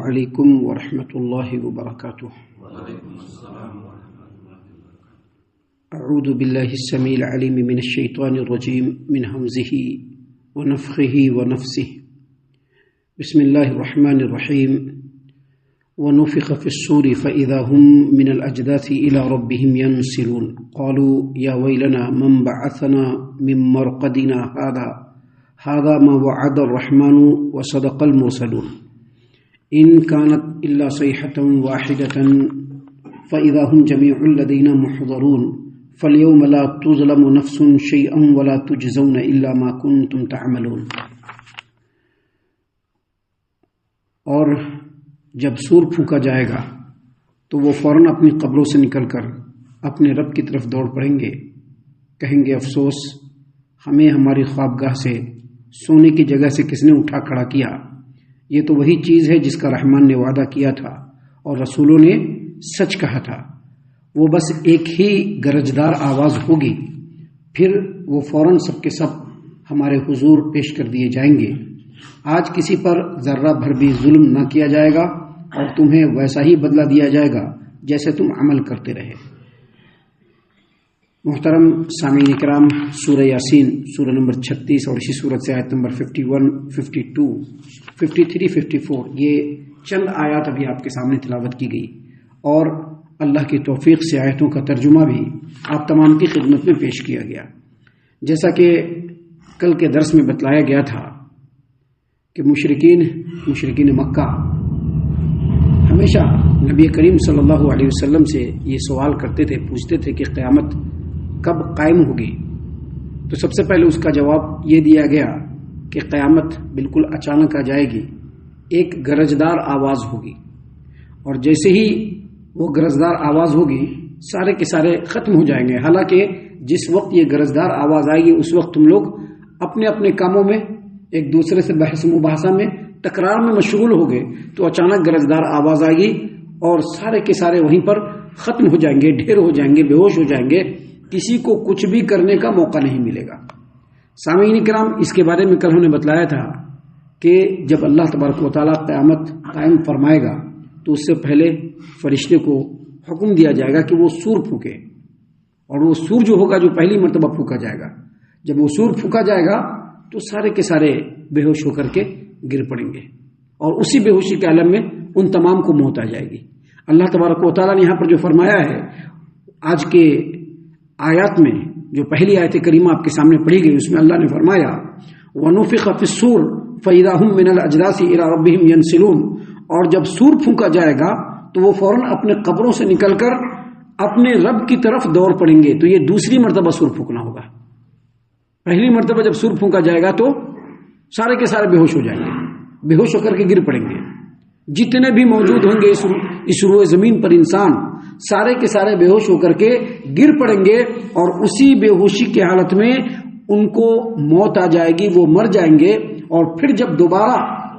علیکم ورحمۃ اللہ وبرکاتہ۔ اعوذ باللہ السمیع العلیم من الشیطان الرجیم من ہمزہ ونفخہ ونفثہ۔ بسم اللہ الرحمن الرحیم۔ ونفخ في الصور فإذا هم من الأجداث إلى ربهم ينسلون قالوا يا ويلنا من بعثنا من مرقدنا هذا ما وعد الرحمن وصدق المرسلون إن كانت إلا صيحة واحدة فإذا هم جميع لدينا محضرون فاليوم لا تظلم نفس شيئا ولا تجزون إلا ما كنتم تعملون۔ اور جب سور پھونکا جائے گا تو وہ فوراً اپنی قبروں سے نکل کر اپنے رب کی طرف دوڑ پڑیں گے، کہیں گے افسوس، ہمیں ہماری خوابگاہ سے سونے کی جگہ سے کس نے اٹھا کھڑا کیا؟ یہ تو وہی چیز ہے جس کا رحمان نے وعدہ کیا تھا اور رسولوں نے سچ کہا تھا۔ وہ بس ایک ہی گرجدار آواز ہوگی، پھر وہ فوراً سب کے سب ہمارے حضور پیش کر دیے جائیں گے۔ آج کسی پر ذرہ بھر بھی ظلم نہ کیا جائے گا اور تمہیں ویسا ہی بدلہ دیا جائے گا جیسے تم عمل کرتے رہے۔ محترم سامعین کرام، سورہ یاسین سورہ نمبر 36 اور اسی سورت سے آیت نمبر 51، 52، 53، 54 یہ چند آیات ابھی آپ کے سامنے تلاوت کی گئی، اور اللہ کی توفیق سے آیتوں کا ترجمہ بھی آپ تمام کی خدمت میں پیش کیا گیا۔ جیسا کہ کل کے درس میں بتلایا گیا تھا کہ مشرکین مکہ ہمیشہ نبی کریم صلی اللہ علیہ وسلم سے یہ سوال کرتے تھے، پوچھتے تھے کہ قیامت کب قائم ہوگی؟ تو سب سے پہلے اس کا جواب یہ دیا گیا کہ قیامت بالکل اچانک آ جائے گی، ایک گرجدار آواز ہوگی، اور جیسے ہی وہ گرجدار آواز ہوگی سارے کے سارے ختم ہو جائیں گے۔ حالانکہ جس وقت یہ گرجدار آواز آئے گی اس وقت تم لوگ اپنے اپنے کاموں میں ایک دوسرے سے بحث مباحثہ میں تکرار میں مشغول ہو گئے، تو اچانک گرجدار آواز آئے گی اور سارے کے سارے وہیں پر ختم ہو جائیں گے، ڈھیر ہو جائیں گے، بے ہوش ہو جائیں گے، کسی کو کچھ بھی کرنے کا موقع نہیں ملے گا۔ سامعین کرام، اس کے بارے میں کل ہم نے بتلایا تھا کہ جب اللہ تبارک و تعالیٰ قیامت قائم فرمائے گا تو اس سے پہلے فرشتے کو حکم دیا جائے گا کہ وہ سور پھونکے، اور وہ سور جو ہوگا جو پہلی مرتبہ پھونکا جائے گا، جب وہ سور پھونکا جائے گا تو سارے کے سارے بے ہوش ہو کر کے گر پڑیں گے، اور اسی بے ہوشی کے عالم میں ان تمام کو موت آ جائے گی۔ اللہ تبارک و تعالیٰ نے یہاں پر جو فرمایا ہے آج کے آیات میں، جو پہلی آیت کریمہ آپ کے سامنے پڑھی گئی، اس میں اللہ نے فرمایا وَنُفِخَ فِي الصُّورِ فَإِذَا هُم مِّنَ الْأَجْدَاثِ إِلَىٰ رَبِّهِمْ يَنسِلُونَ، اور جب سور پھونکا جائے گا تو وہ فوراً اپنے قبروں سے نکل کر اپنے رب کی طرف دوڑ پڑیں گے۔ تو یہ دوسری مرتبہ سور پھونکنا ہوگا۔ پہلی مرتبہ جب سور پھونکا جائے گا تو سارے کے سارے بے ہوش ہو جائیں گے، بے ہوش ہو کر کے گر پڑیں گے۔ جتنے بھی موجود ہوں گے اس روئے زمین پر انسان، سارے کے سارے بے ہوش ہو کر کے گر پڑیں گے، اور اسی بے ہوشی کی حالت میں ان کو موت آ جائے گی، وہ مر جائیں گے۔ اور پھر جب دوبارہ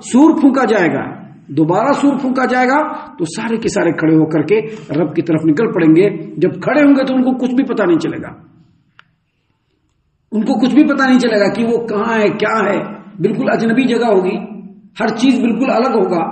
سور پھونکا جائے گا تو سارے کے سارے کھڑے ہو کر کے رب کی طرف نکل پڑیں گے۔ جب کھڑے ہوں گے تو ان کو کچھ بھی پتہ نہیں چلے گا، کہ وہ کہاں ہے، کیا ہے، بالکل اجنبی جگہ ہوگی، ہر چیز بالکل الگ ہوگا،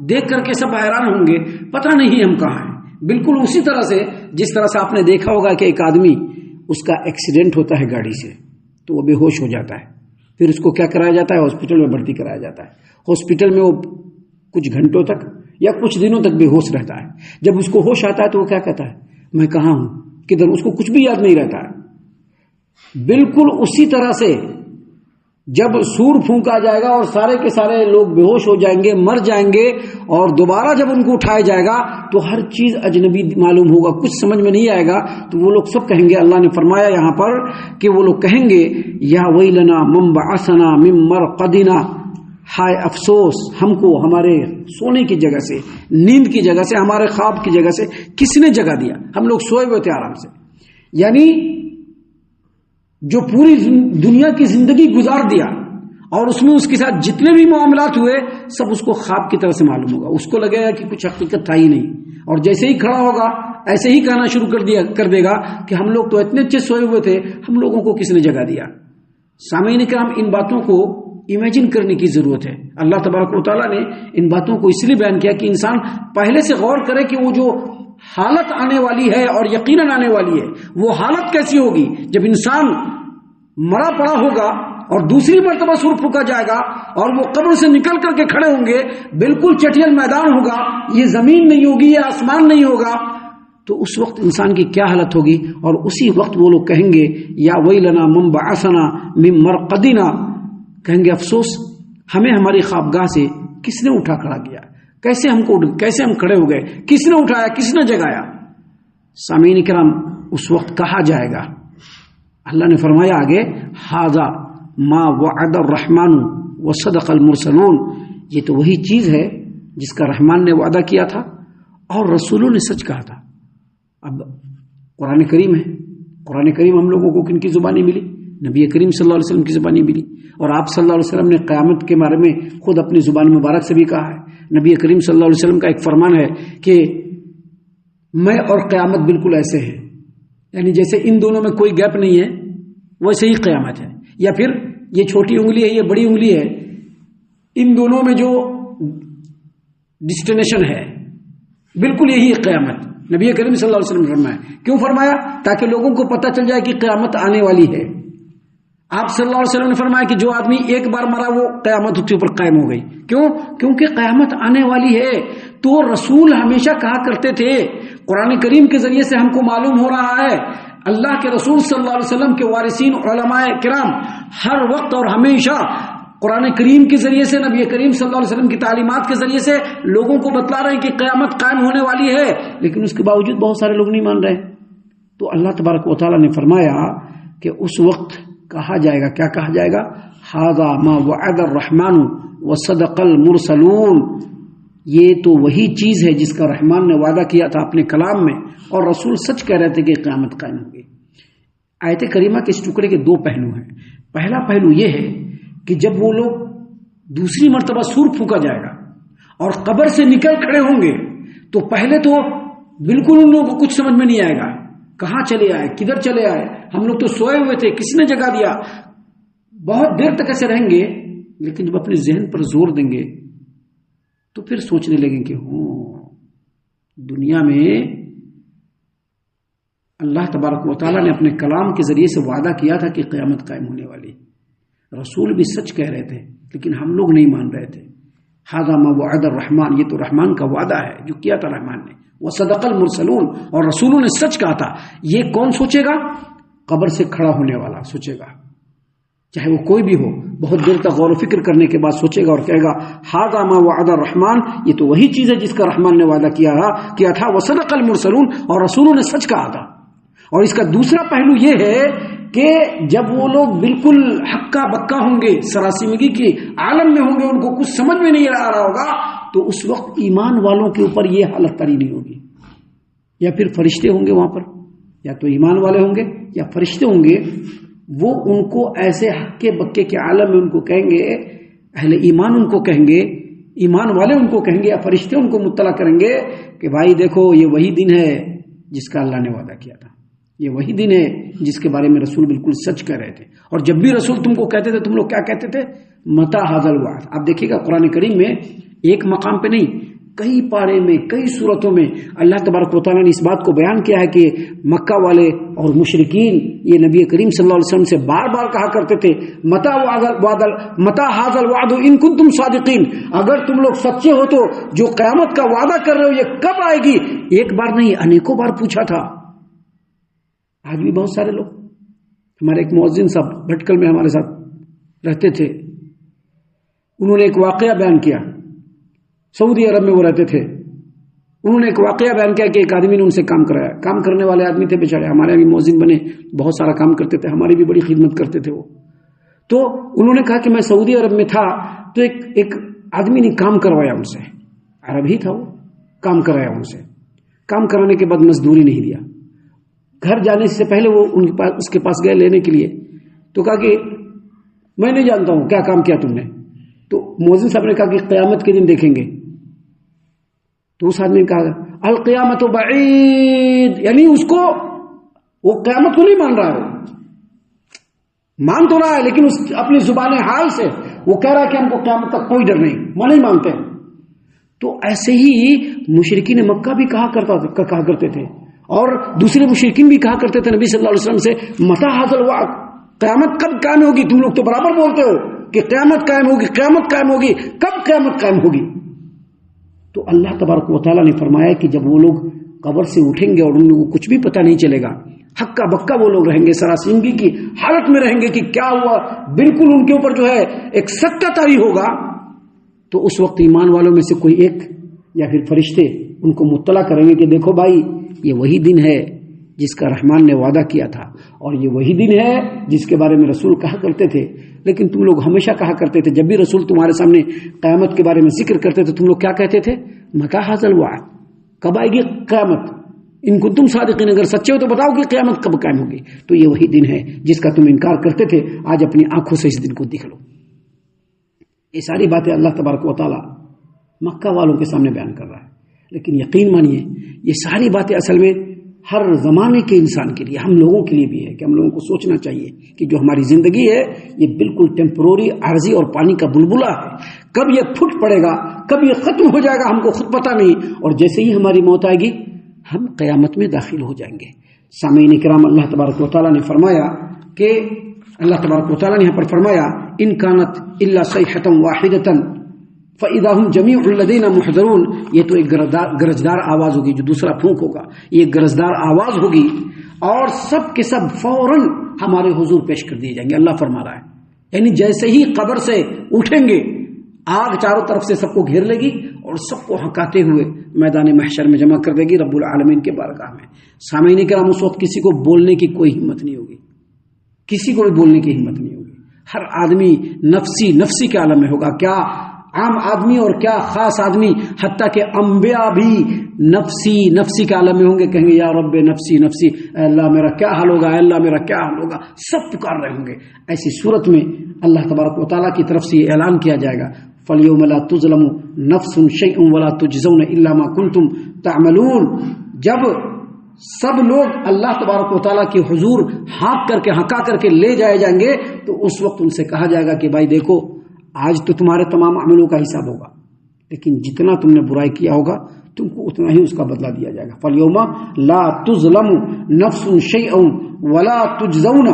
دیکھ کر کے سب حیران ہوں گے، پتہ نہیں ہم کہاں ہیں۔ بالکل اسی طرح سے جس طرح سے آپ نے دیکھا ہوگا کہ ایک آدمی اس کا ایکسیڈنٹ ہوتا ہے گاڑی سے تو وہ بے ہوش ہو جاتا ہے، پھر اس کو کیا کرایا جاتا ہے؟ ہاسپٹل میں بھرتی کرایا جاتا ہے۔ ہاسپٹل میں وہ کچھ گھنٹوں تک یا کچھ دنوں تک بے ہوش رہتا ہے۔ جب اس کو ہوش آتا ہے تو وہ کیا کہتا ہے؟ میں کہاں ہوں، کدھر؟ اس کو کچھ بھی یاد نہیں رہتا ہے۔ بالکل اسی طرح سے جب سور پھونکا جائے گا اور سارے کے سارے لوگ بے ہوش ہو جائیں گے، مر جائیں گے، اور دوبارہ جب ان کو اٹھایا جائے گا تو ہر چیز اجنبی معلوم ہوگا، کچھ سمجھ میں نہیں آئے گا۔ تو وہ لوگ سب کہیں گے، اللہ نے فرمایا یہاں پر کہ وہ لوگ کہیں گے یا ویلنا من بعثنا من مرقدنا، ہائے افسوس ہم کو ہمارے سونے کی جگہ سے، نیند کی جگہ سے، ہمارے خواب کی جگہ سے کس نے جگہ دیا؟ ہم لوگ سوئے ہوئے تھے آرام سے، یعنی جو پوری دنیا کی زندگی گزار دیا اور اس میں اس کے ساتھ جتنے بھی معاملات ہوئے سب اس کو خواب کی طرح سے معلوم ہوگا، اس کو لگے گا کہ کچھ حقیقت تھا ہی نہیں، اور جیسے ہی کھڑا ہوگا ایسے ہی کہنا شروع کر دے گا کہ ہم لوگ تو اتنے اچھے سوئے ہوئے تھے، ہم لوگوں کو کس نے جگہ دیا؟ سامعین کرام، ان باتوں کو امیجن کرنے کی ضرورت ہے. اللہ تبارک و تعالیٰ نے ان باتوں کو اس لیے بیان کیا کہ انسان پہلے سے غور کرے کہ وہ جو حالت آنے والی ہے اور یقیناً آنے والی ہے وہ حالت کیسی ہوگی جب انسان مرا پڑا ہوگا اور دوسری مرتبہ سر پھونکا جائے گا اور وہ قبر سے نکل کر کے کھڑے ہوں گے, بالکل چٹیل میدان ہوگا, یہ زمین نہیں ہوگی, یہ آسمان نہیں ہوگا, تو اس وقت انسان کی کیا حالت ہوگی. اور اسی وقت وہ لوگ کہیں گے یا ویلنا من بعثنا من مرقدنا, کہیں گے افسوس ہمیں ہماری خوابگاہ سے کس نے اٹھا کھڑا کیا, کیسے ہم کھڑے ہو گئے, کس نے اٹھایا, کس نے جگایا. سامعین کرام اس وقت کہا جائے گا, اللہ نے فرمایا آگے ھذا ما وعد الرحمن وصدق المرسلون, یہ تو وہی چیز ہے جس کا رحمان نے وعدہ کیا تھا اور رسولوں نے سچ کہا تھا. اب قرآن کریم ہے, قرآن کریم ہم لوگوں کو کن کی زبانی ملی؟ نبی کریم صلی اللہ علیہ وسلم کی زبانی ملی, اور آپ صلی اللہ علیہ وسلم نے قیامت کے بارے میں خود اپنی زبان مبارک سے بھی کہا ہے. نبی کریم صلی اللہ علیہ وسلم کا ایک فرمان ہے کہ میں اور قیامت بالکل ایسے ہیں, یعنی جیسے ان دونوں میں کوئی گیپ نہیں ہے ویسے ہی قیامت ہے, یا پھر یہ چھوٹی انگلی ہے یہ بڑی انگلی ہے, ان دونوں میں جو ڈسٹینیشن ہے بالکل یہی قیامت. نبی کریم صلی اللہ علیہ وسلم نے فرمایا, کیوں فرمایا؟ تاکہ لوگوں کو پتہ چل جائے کہ قیامت آنے والی ہے. آپ صلی اللہ علیہ وسلم نے فرمایا کہ جو آدمی ایک بار مرا وہ قیامت اس کے اوپر قائم ہو گئی. کیوں؟ کیونکہ قیامت آنے والی ہے. تو رسول ہمیشہ کہا کرتے تھے, قرآن کریم کے ذریعے سے ہم کو معلوم ہو رہا ہے, اللہ کے رسول صلی اللہ علیہ وسلم کے وارثین علماء کرام ہر وقت اور ہمیشہ قرآن کریم کے ذریعے سے, نبی کریم صلی اللہ علیہ وسلم کی تعلیمات کے ذریعے سے لوگوں کو بتلا رہے ہیں کہ قیامت قائم ہونے والی ہے, لیکن اس کے باوجود بہت سارے لوگ نہیں مان رہے. تو اللہ تبارک و تعالیٰ نے فرمایا کہ اس وقت کہا جائے گا, کیا کہا جائے گا؟ ھذا ما وعد الرحمن وصدق المرسلون, یہ تو وہی چیز ہے جس کا رحمان نے وعدہ کیا تھا اپنے کلام میں اور رسول سچ کہہ رہے تھے کہ قیامت قائم ہوگی. آیت کریمہ کے اس ٹکڑے کے دو پہلو ہیں. پہلا پہلو یہ ہے کہ جب وہ لوگ دوسری مرتبہ سور پھونکا جائے گا اور قبر سے نکل کھڑے ہوں گے تو پہلے تو بالکل ان لوگوں کو کچھ سمجھ میں نہیں آئے گا, کہاں چلے آئے, کدھر چلے آئے, ہم لوگ تو سوئے ہوئے تھے, کس نے جگا دیا, بہت دیر تک ایسے رہیں گے. لیکن جب اپنے ذہن پر زور دیں گے تو پھر سوچنے لگیں کہ دنیا میں اللہ تبارک و تعالیٰ نے اپنے کلام کے ذریعے سے وعدہ کیا تھا کہ قیامت قائم ہونے والی, رسول بھی سچ کہہ رہے تھے لیکن ہم لوگ نہیں مان رہے تھے. ھذا ما وعد الرحمن, یہ تو رحمان کا وعدہ ہے جو کیا تھا رحمان نے, وصدق المرسلون, اور رسولوں نے سچ کہا تھا. یہ کون سوچے گا؟ قبر سے کھڑا ہونے والا سوچے گا, چاہے وہ کوئی بھی ہو, بہت دیر تک غور و فکر کرنے کے بعد سوچے گا اور کہے گا ھذا ما وعد الرحمن, یہ تو وہی چیز ہے جس کا رحمان نے وعدہ کیا تھا, وصدق المرسلون, اور رسولوں نے سچ کہا تھا. اور اس کا دوسرا پہلو یہ ہے کہ جب وہ لوگ بالکل ہکا بکا ہوں گے, سراسیمگی کی عالم میں ہوں گے, ان کو کچھ سمجھ میں نہیں آ رہا ہوگا, تو اس وقت ایمان والوں کے اوپر یہ حالت طاری نہیں ہوگی. یا پھر فرشتے ہوں گے وہاں پر, یا تو ایمان والے ہوں گے یا فرشتے ہوں گے, وہ ان کو ایسے ہکے بکے کے عالم میں ان کو کہیں گے, اہل ایمان ان کو کہیں گے, ایمان والے ان کو کہیں گے, یا فرشتے ان کو مطلع کریں گے کہ بھائی دیکھو یہ وہی دن ہے جس کا اللہ نے وعدہ کیا تھا, یہ وہی دن ہے جس کے بارے میں رسول بالکل سچ کہہ رہے تھے. اور جب بھی رسول تم کو کہتے تھے تم لوگ کیا کہتے تھے؟ متی ھذا الوعد. آپ دیکھیے گا قرآن کریم میں ایک مقام پہ نہیں, کئی پارے میں, کئی صورتوں میں اللہ تبارک و تعالیٰ نے اس بات کو بیان کیا ہے کہ مکہ والے اور مشرکین یہ نبی کریم صلی اللہ علیہ وسلم سے بار بار کہا کرتے تھے متی ھذا الوعد ان کنتم صادقین, اگر تم لوگ سچے ہو تو جو قیامت کا وعدہ کر رہے ہو یہ کب آئے گی؟ ایک بار نہیں انیکوں بار پوچھا تھا. آج بھی بہت سارے لوگ, ہمارے ایک مؤذن صاحب بھٹکل میں ہمارے ساتھ رہتے تھے, انہوں نے ایک واقعہ بیان کیا, سعودی عرب میں وہ رہتے تھے, انہوں نے ایک واقعہ بیان کیا کہ ایک آدمی نے ان سے کام کرایا, کام کرنے والے آدمی تھے بیچارے, ہمارے بھی مؤذن بنے, بہت سارا کام کرتے تھے, ہماری بھی بڑی خدمت کرتے تھے وہ. تو انہوں نے کہا کہ میں سعودی عرب میں تھا تو ایک آدمی نے کام کروایا ان سے, عرب ہی تھا وہ, کام کرایا ان سے, کام کرانے کے بعد مزدوری نہیں دیا. گھر جانے سے پہلے وہ اس کے پاس گئے لینے کے لیے, تو کہا کہ میں نہیں جانتا ہوں کیا کام کیا تم نے. تو مؤذن صاحب نے کہا کہ قیامت کے دن دیکھیں گے. تو اس آدمی نے کہا القیامت بعید, یعنی اس کو وہ قیامت کو نہیں مان رہا ہے, مان تو رہا ہے لیکن اس اپنی زبان حال سے وہ کہہ رہا ہے کہ ہم کو قیامت کا کوئی ڈر نہیں، وہ نہیں مانتے ہیں. تو ایسے ہی مشرکین مکہ بھی کہا کرتے تھے، اور دوسرے مشرکین بھی کہا کرتے تھے نبی صلی اللہ علیہ وسلم سے متی ھذا الوعد، قیامت کب قائم ہوگی؟ تم لوگ تو برابر بولتے ہو کہ قیامت قائم ہوگی، قیامت قائم ہوگی، کب قیامت قائم ہوگی؟ تو اللہ تبارک و تعالیٰ نے فرمایا کہ جب وہ لوگ قبر سے اٹھیں گے اور ان لوگوں کو کچھ بھی پتہ نہیں چلے گا، ہکا بکا وہ لوگ رہیں گے، سراسیمگی کی حالت میں رہیں گے کہ کیا ہوا، بالکل ان کے اوپر جو ہے ایک سکتہ طاری ہوگا. تو اس وقت ایمان والوں میں سے کوئی ایک یا پھر فرشتے ان کو مطلع کریں گے کہ دیکھو بھائی، یہ وہی دن ہے جس کا رحمان نے وعدہ کیا تھا، اور یہ وہی دن ہے جس کے بارے میں رسول کہا کرتے تھے. لیکن تم لوگ ہمیشہ کہا کرتے تھے، جب بھی رسول تمہارے سامنے قیامت کے بارے میں ذکر کرتے تھے، تم لوگ کیا کہتے تھے؟ متی ھذا الوعد، کب آئے گی قیامت؟ ان کو تم صادقین، اگر سچے ہو تو بتاؤ کہ قیامت کب قائم ہوگی. تو یہ وہی دن ہے جس کا تم انکار کرتے تھے، آج اپنی آنکھوں سے اس دن کو دیکھ لو. یہ ساری باتیں اللہ تبارک و تعالیٰ مکہ والوں کے سامنے بیان کر رہا ہے. لیکن یقین مانیے یہ ساری باتیں اصل میں ہر زمانے کے انسان کے لیے، ہم لوگوں کے لیے بھی ہے کہ ہم لوگوں کو سوچنا چاہیے کہ جو ہماری زندگی ہے یہ بالکل ٹیمپروری، عارضی اور پانی کا بلبلہ ہے. کب یہ پھٹ پڑے گا، کب یہ ختم ہو جائے گا، ہم کو خود پتہ نہیں. اور جیسے ہی ہماری موت آئے گی ہم قیامت میں داخل ہو جائیں گے. سامعین کرام، اللہ تبارک و تعالیٰ نے فرمایا کہ اللہ تبارک و تعالیٰ نے یہاں پر فرمایا ان کانت الا صیحۃ واحدۃ فاذا هم جميع الذين محضرون. یہ تو ایک گرجدار آواز ہوگی، جو دوسرا پھونک ہوگا، یہ گرجدار آواز ہوگی اور سب کے سب فوراً ہمارے حضور پیش کر دیے جائیں گے. اللہ فرما رہا ہے یعنی جیسے ہی قبر سے اٹھیں گے، آگ چاروں طرف سے سب کو گھیر لے گی اور سب کو ہکاتے ہوئے میدان محشر میں جمع کر دے گی رب العالمین کے بارگاہ میں. سامعین کرام، اس وقت کسی کو بولنے کی کوئی ہمت نہیں ہوگی، کسی کو بھی بولنے کی ہمت نہیں ہوگی. ہر آدمی نفسی کے عالم میں ہوگا. کیا عام آدمی اور کیا خاص آدمی، حتیٰ کہ انبیاء بھی نفسی کے عالم میں ہوں گے. کہیں گے یا رب نفسی نفسی، اے اللہ میرا کیا حال ہوگا، اے اللہ میرا کیا حال ہوگا، سب پکار رہے ہوں گے. ایسی صورت میں اللہ تبارک و تعالیٰ کی طرف سے یہ اعلان کیا جائے گا فَالْيَوْمَ لَا تُظْلَمُ نَفْسٌ شَيْءٌ وَلَا تُجْزَوْنَ إِلَّا مَا كُنْتُمْ تَعْمَلُونَ. جب سب لوگ اللہ تبارک و تعالیٰ کے حضور ہکا کر کے لے جائے جائیں گے، تو اس وقت ان سے کہا جائے گا کہ بھائی دیکھو، آج تو تمہارے تمام عملوں کا حساب ہوگا، لیکن جتنا تم نے برائی کیا ہوگا تم کو اتنا ہی اس کا بدلہ دیا جائے گا. فَالْيَوْمَ لَا تُظْلَمُ نَفْسٌ شَيْئًا وَلَا تُجْزَوْنَ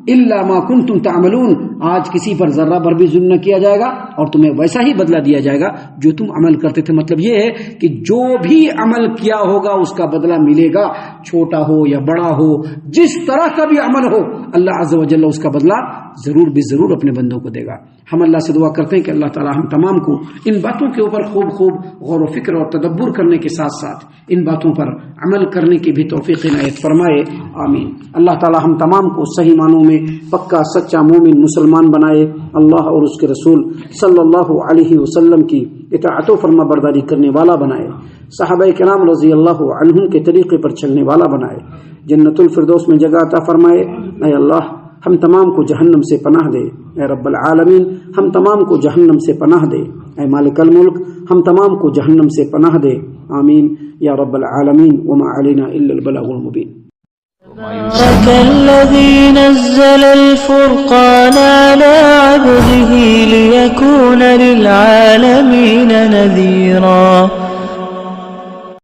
إِلَّا مَا كُنْتُمْ تَعْمَلُونَ. آج کسی پر ذرہ بھر بھی ظلم نہ کیا جائے گا اور تمہیں ویسا ہی بدلہ دیا جائے گا جو تم عمل کرتے تھے. مطلب یہ ہے کہ جو بھی عمل کیا ہوگا اس کا بدلہ ملے گا، چھوٹا ہو یا بڑا ہو، جس طرح کا بھی عمل ہو اللہ عز و جل اس کا بدلہ ضرور بھی ضرور اپنے بندوں کو دے گا. ہم اللہ سے دعا کرتے ہیں کہ اللہ تعالی ہم تمام کو ان باتوں کے اوپر خوب غور و فکر اور تدبر کرنے کے ساتھ ساتھ ان باتوں پر عمل کرنے کی بھی توفیق عنایت فرمائے. آمین. اللہ تعالی ہم تمام کو صحیح معنوں میں پکا سچا مومن مسلمان بنائے، اللہ اور اس کے رسول صلی اللہ علیہ وسلم کی اطاعت و فرما برداری کرنے والا بنائے، صحابہ کرام رضی اللہ عنہم کے طریقے پر چلنے والا بنائے، جنت الفردوس میں جگہ عطا فرمائے. اے اللہ ہم تمام کو جہنم سے پناہ دے. اے رب العالمین ہم تمام کو جہنم سے پناہ دے. اے مالک الملک ہم تمام کو جہنم سے پناہ دے. آمین یا رب العالمین. وما علینا الا البلاغ المبین. تبارك الذي نزل الفرقان على عبده ليكون للعالمين نذيرا.